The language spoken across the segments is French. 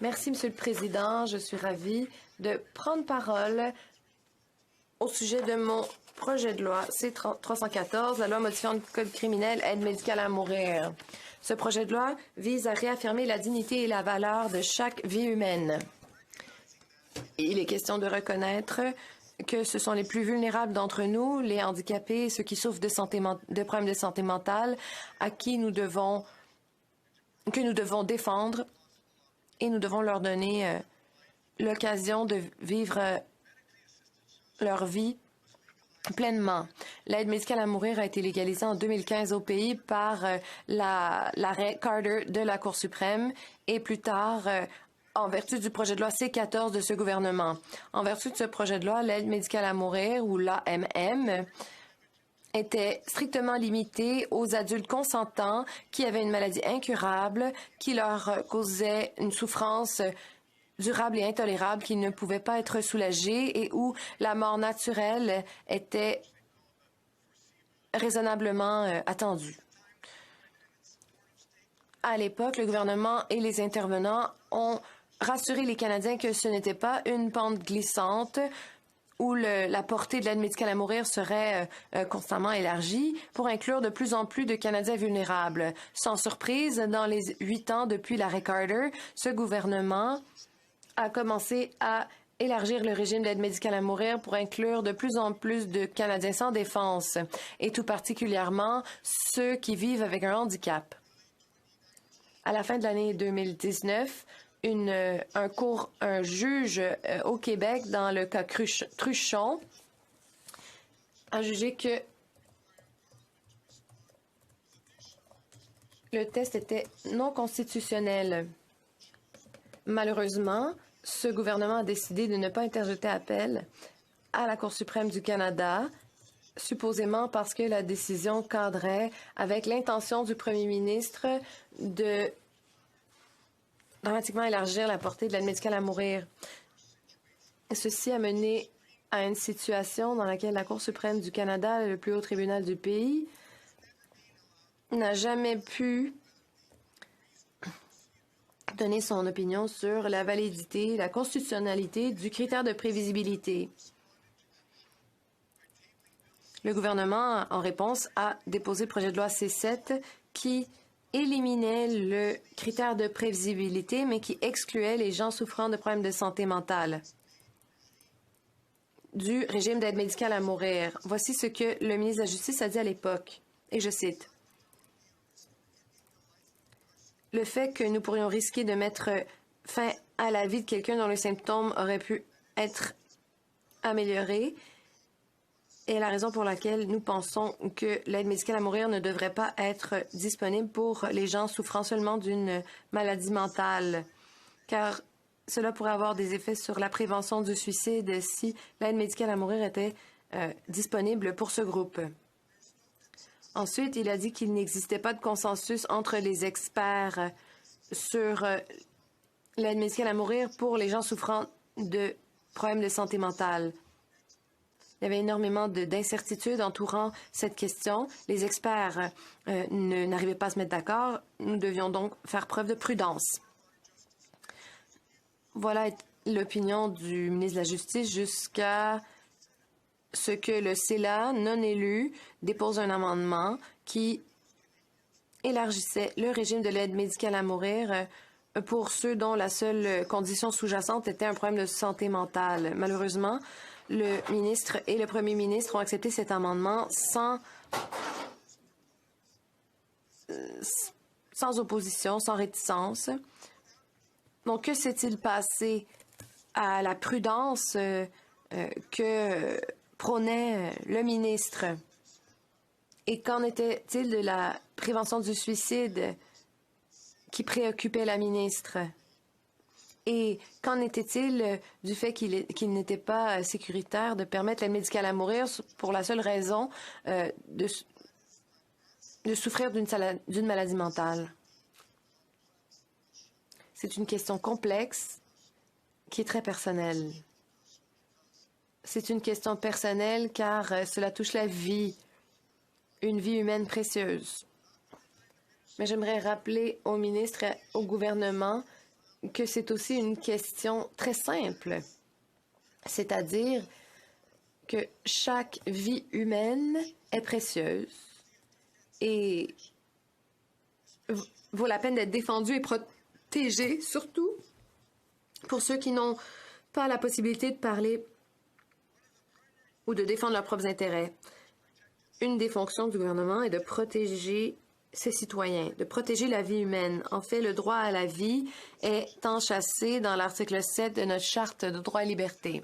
Merci, Monsieur le Président. Je suis ravie de prendre parole au sujet de mon projet de loi C-314, la loi modifiant le code criminel, aide médicale à mourir. Ce projet de loi vise à réaffirmer la dignité et la valeur de chaque vie humaine. Il est question de reconnaître que ce sont les plus vulnérables d'entre nous, les handicapés, ceux qui souffrent de problèmes de santé mentale, à qui nous devons défendre, et nous devons leur donner l'occasion de vivre leur vie pleinement. L'aide médicale à mourir a été légalisée en 2015 au pays par l'arrêt Carter de la Cour suprême et plus tard en vertu du projet de loi C-14 de ce gouvernement. En vertu de ce projet de loi, l'aide médicale à mourir, ou l'AMM, était strictement limitée aux adultes consentants qui avaient une maladie incurable, qui leur causait une souffrance durable et intolérable qui ne pouvait pas être soulagée et où la mort naturelle était raisonnablement attendue. À l'époque, le gouvernement et les intervenants ont rassuré les Canadiens que ce n'était pas une pente glissante où la portée de l'aide médicale à mourir serait constamment élargie pour inclure de plus en plus de Canadiens vulnérables. Sans surprise, dans les 8 ans depuis l'arrêt Carter, ce gouvernement a commencé à élargir le régime d'aide médicale à mourir pour inclure de plus en plus de Canadiens sans défense, et tout particulièrement ceux qui vivent avec un handicap. À la fin de l'année 2019, un juge au Québec, dans le cas Truchon, a jugé que le test était non constitutionnel. Malheureusement, ce gouvernement a décidé de ne pas interjeter appel à la Cour suprême du Canada, supposément parce que la décision cadrait avec l'intention du premier ministre de dramatiquement élargir la portée de l'aide médicale à mourir. Ceci a mené à une situation dans laquelle la Cour suprême du Canada, le plus haut tribunal du pays, n'a jamais pu donner son opinion sur la validité, la constitutionnalité du critère de prévisibilité. Le gouvernement, en réponse, a déposé le projet de loi C-7 qui éliminait le critère de prévisibilité, mais qui excluait les gens souffrant de problèmes de santé mentale du régime d'aide médicale à mourir. Voici ce que le ministre de la Justice a dit à l'époque, et je cite. Le fait que nous pourrions risquer de mettre fin à la vie de quelqu'un dont les symptômes auraient pu être améliorés est la raison pour laquelle nous pensons que l'aide médicale à mourir ne devrait pas être disponible pour les gens souffrant seulement d'une maladie mentale, car cela pourrait avoir des effets sur la prévention du suicide si l'aide médicale à mourir était disponible pour ce groupe. Ensuite, il a dit qu'il n'existait pas de consensus entre les experts sur l'aide médicale à mourir pour les gens souffrant de problèmes de santé mentale. Il y avait énormément d'incertitudes entourant cette question. Les experts n'arrivaient pas à se mettre d'accord. Nous devions donc faire preuve de prudence. Voilà l'opinion du ministre de la Justice jusqu'à ce que le Sénat, non élu, dépose un amendement qui élargissait le régime de l'aide médicale à mourir pour ceux dont la seule condition sous-jacente était un problème de santé mentale. Malheureusement, le ministre et le premier ministre ont accepté cet amendement sans opposition, sans réticence. Donc, que s'est-il passé à la prudence que prônait le ministre? Et qu'en était-il de la prévention du suicide qui préoccupait la ministre? Et qu'en était-il du fait qu'il n'était pas sécuritaire de permettre l'aide médicale à mourir pour la seule raison de souffrir d'une maladie mentale? C'est une question complexe qui est très personnelle. C'est une question personnelle car cela touche la vie, une vie humaine précieuse. Mais j'aimerais rappeler au ministre et au gouvernement que c'est aussi une question très simple, c'est-à-dire que chaque vie humaine est précieuse et vaut la peine d'être défendue et protégée, surtout pour ceux qui n'ont pas la possibilité de parler ou de défendre leurs propres intérêts. Une des fonctions du gouvernement est de protéger ses citoyens, de protéger la vie humaine. En fait, le droit à la vie est enchâssé dans l'article 7 de notre Charte de droits et libertés.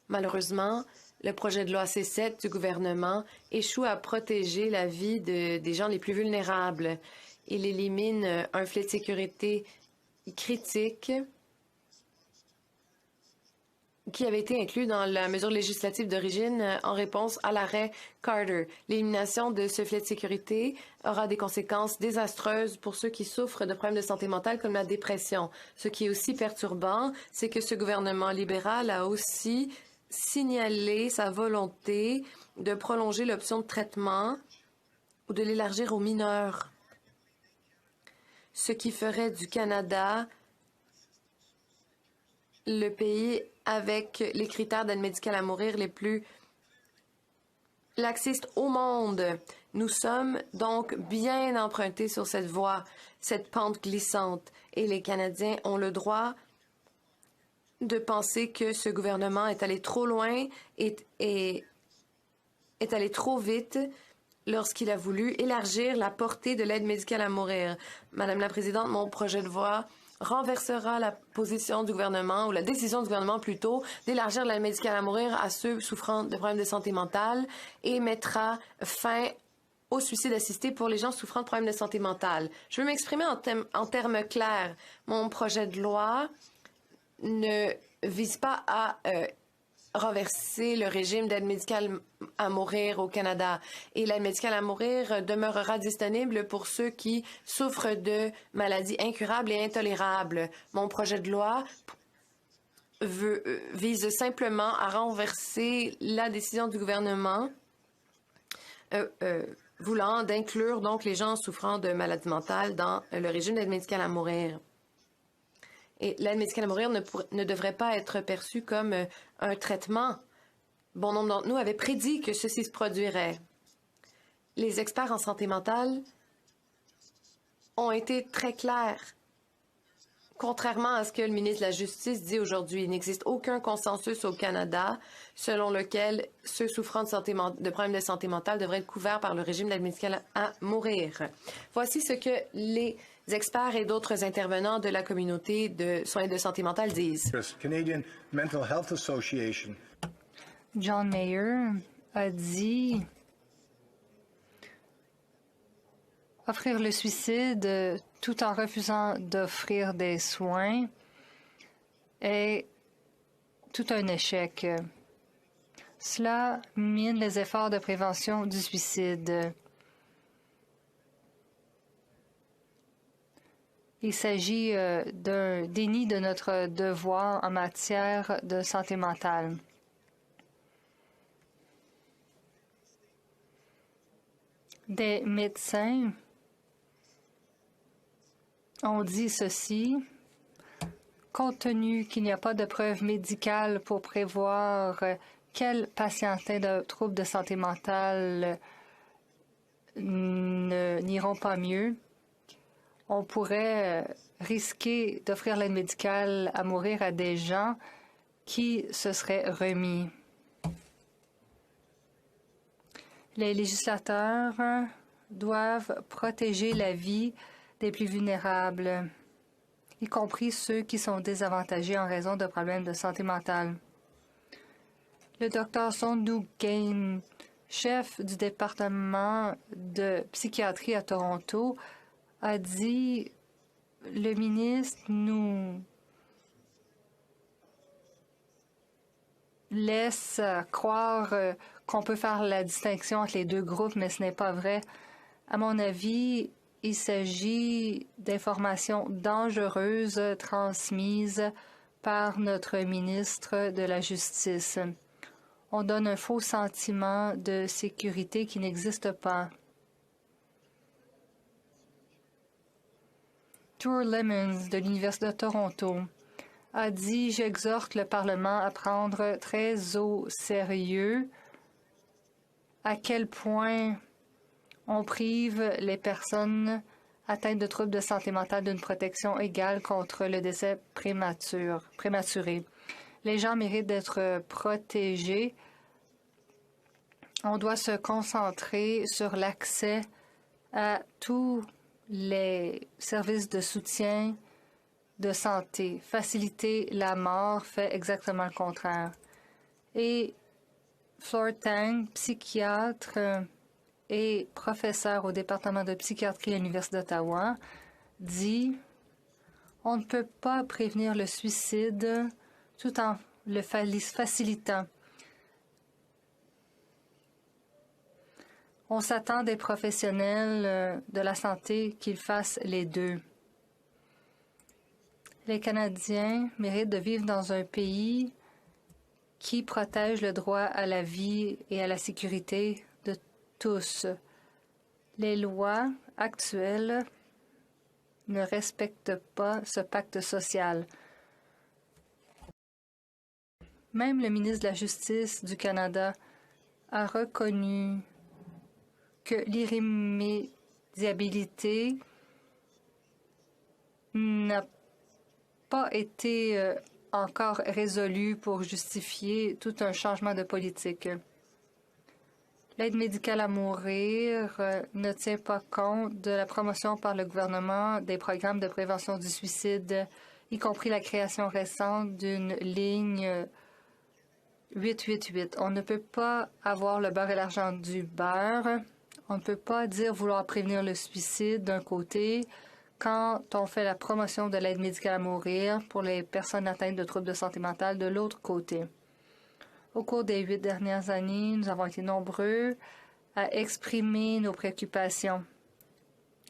Malheureusement, le projet de loi C7 du gouvernement échoue à protéger la vie des gens les plus vulnérables. Il élimine un filet de sécurité critique qui avait été inclus dans la mesure législative d'origine en réponse à l'arrêt Carter. L'élimination de ce filet de sécurité aura des conséquences désastreuses pour ceux qui souffrent de problèmes de santé mentale comme la dépression. Ce qui est aussi perturbant, c'est que ce gouvernement libéral a aussi signalé sa volonté de prolonger l'option de traitement ou de l'élargir aux mineurs, ce qui ferait du Canada le pays avec les critères d'aide médicale à mourir les plus laxistes au monde. Nous sommes donc bien empruntés sur cette voie, cette pente glissante, et les Canadiens ont le droit de penser que ce gouvernement est allé trop loin et est allé trop vite lorsqu'il a voulu élargir la portée de l'aide médicale à mourir. Madame la Présidente, mon projet de loi renversera la position du gouvernement, ou la décision du gouvernement plutôt, d'élargir l'aide médicale à mourir à ceux souffrant de problèmes de santé mentale et mettra fin au suicide assisté pour les gens souffrant de problèmes de santé mentale. Je veux m'exprimer en termes clairs. Mon projet de loi ne vise pas à renverser le régime d'aide médicale à mourir au Canada. Et l'aide médicale à mourir demeurera disponible pour ceux qui souffrent de maladies incurables et intolérables. Mon projet de loi vise simplement à renverser la décision du gouvernement voulant d'inclure donc les gens souffrant de maladies mentales dans le régime d'aide médicale à mourir. Et l'aide médicale à mourir ne devrait pas être perçue comme un traitement. Bon nombre d'entre nous avaient prédit que ceci se produirait. Les experts en santé mentale ont été très clairs. Contrairement à ce que le ministre de la Justice dit aujourd'hui, il n'existe aucun consensus au Canada selon lequel ceux souffrant de problèmes de santé mentale devraient être couverts par le régime d'aide médicale à mourir. Voici ce que les experts et d'autres intervenants de la communauté de soins et de santé mentale disent. Canadian Mental Health Association. John Mayer a dit offrir le suicide tout en refusant d'offrir des soins est tout un échec. Cela mine les efforts de prévention du suicide. Il s'agit d'un déni de notre devoir en matière de santé mentale. Des médecins ont dit ceci: compte tenu qu'il n'y a pas de preuves médicales pour prévoir quels patients atteints de troubles de santé mentale n'iront pas mieux, on pourrait risquer d'offrir l'aide médicale à mourir à des gens qui se seraient remis. Les législateurs doivent protéger la vie des plus vulnérables, y compris ceux qui sont désavantagés en raison de problèmes de santé mentale. Le Dr Sonduk Kane, chef du département de psychiatrie à Toronto, a dit: le ministre nous laisse croire qu'on peut faire la distinction entre les deux groupes, mais ce n'est pas vrai. À mon avis, il s'agit d'informations dangereuses transmises par notre ministre de la Justice. On donne un faux sentiment de sécurité qui n'existe pas. Tour Lemons de l'Université de Toronto a dit « J'exhorte le Parlement à prendre très au sérieux à quel point on prive les personnes atteintes de troubles de santé mentale d'une protection égale contre le décès prématuré. Les gens méritent d'être protégés. On doit se concentrer sur l'accès à tous les services de soutien de santé. Faciliter la mort fait exactement le contraire. » Et Floor Tang, psychiatre et professeur au département de psychiatrie à l'Université d'Ottawa, dit « On ne peut pas prévenir le suicide tout en le facilitant. On s'attend des professionnels de la santé qu'ils fassent les deux. Les Canadiens méritent de vivre dans un pays qui protège le droit à la vie et à la sécurité de tous. Les lois actuelles ne respectent pas ce pacte social. Même le ministre de la Justice du Canada a reconnu que l'irrémédiabilité n'a pas été encore résolue pour justifier tout un changement de politique. L'aide médicale à mourir ne tient pas compte de la promotion par le gouvernement des programmes de prévention du suicide, y compris la création récente d'une ligne 888. On ne peut pas avoir le beurre et l'argent du beurre. On ne peut pas dire vouloir prévenir le suicide d'un côté quand on fait la promotion de l'aide médicale à mourir pour les personnes atteintes de troubles de santé mentale de l'autre côté. Au cours des 8 dernières années, nous avons été nombreux à exprimer nos préoccupations.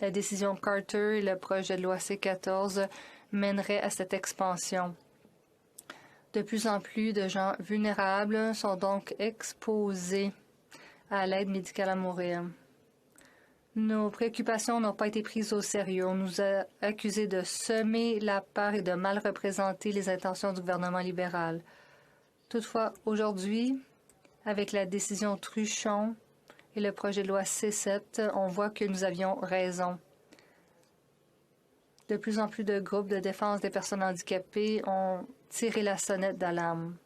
La décision Carter et le projet de loi C-14 mèneraient à cette expansion. De plus en plus de gens vulnérables sont donc exposés à l'aide médicale à mourir. Nos préoccupations n'ont pas été prises au sérieux. On nous a accusés de semer la peur et de mal représenter les intentions du gouvernement libéral. Toutefois, aujourd'hui, avec la décision Truchon et le projet de loi C-7, on voit que nous avions raison. De plus en plus de groupes de défense des personnes handicapées ont tiré la sonnette d'alarme.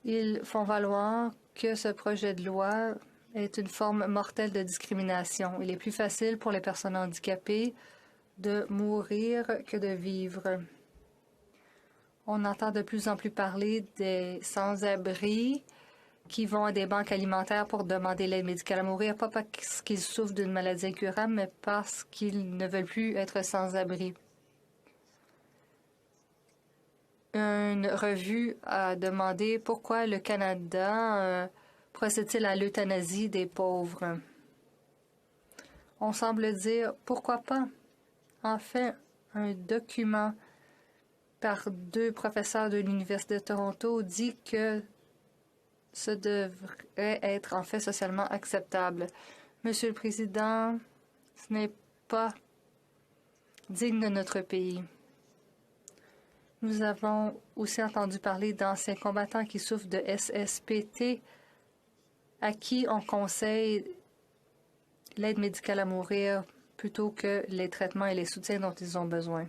Ils font valoir que ce projet de loi est une forme mortelle de discrimination. Il est plus facile pour les personnes handicapées de mourir que de vivre. On entend de plus en plus parler des sans-abri qui vont à des banques alimentaires pour demander l'aide médicale à mourir, pas parce qu'ils souffrent d'une maladie incurable, mais parce qu'ils ne veulent plus être sans-abri. Une revue a demandé pourquoi le Canada procède-t-il à l'euthanasie des pauvres. On semble dire pourquoi pas. En fait, un document par 2 professeurs de l'Université de Toronto dit que ce devrait être en fait socialement acceptable. Monsieur le Président, ce n'est pas digne de notre pays. Nous avons aussi entendu parler d'anciens combattants qui souffrent de SSPT, à qui on conseille l'aide médicale à mourir plutôt que les traitements et les soutiens dont ils ont besoin.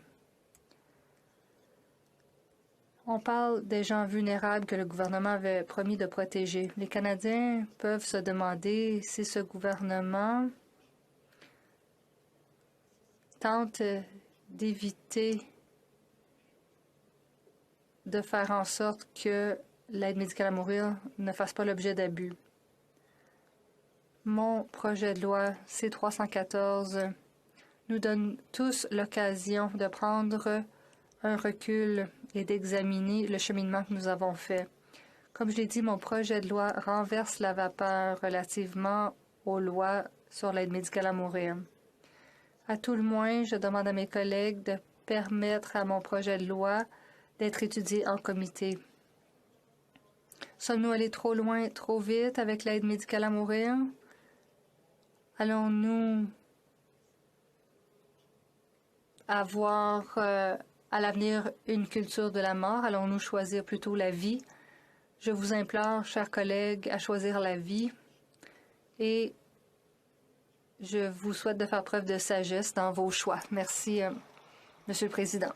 On parle des gens vulnérables que le gouvernement avait promis de protéger. Les Canadiens peuvent se demander si ce gouvernement tente d'éviter de faire en sorte que l'aide médicale à mourir ne fasse pas l'objet d'abus. Mon projet de loi C-314 nous donne tous l'occasion de prendre un recul et d'examiner le cheminement que nous avons fait. Comme je l'ai dit, mon projet de loi renverse la vapeur relativement aux lois sur l'aide médicale à mourir. À tout le moins, je demande à mes collègues de permettre à mon projet de loi d'être étudié en comité. Sommes-nous allés trop loin, trop vite avec l'aide médicale à mourir? Allons-nous avoir à l'avenir une culture de la mort? Allons-nous choisir plutôt la vie? Je vous implore, chers collègues, à choisir la vie et je vous souhaite de faire preuve de sagesse dans vos choix. Merci, Monsieur le Président.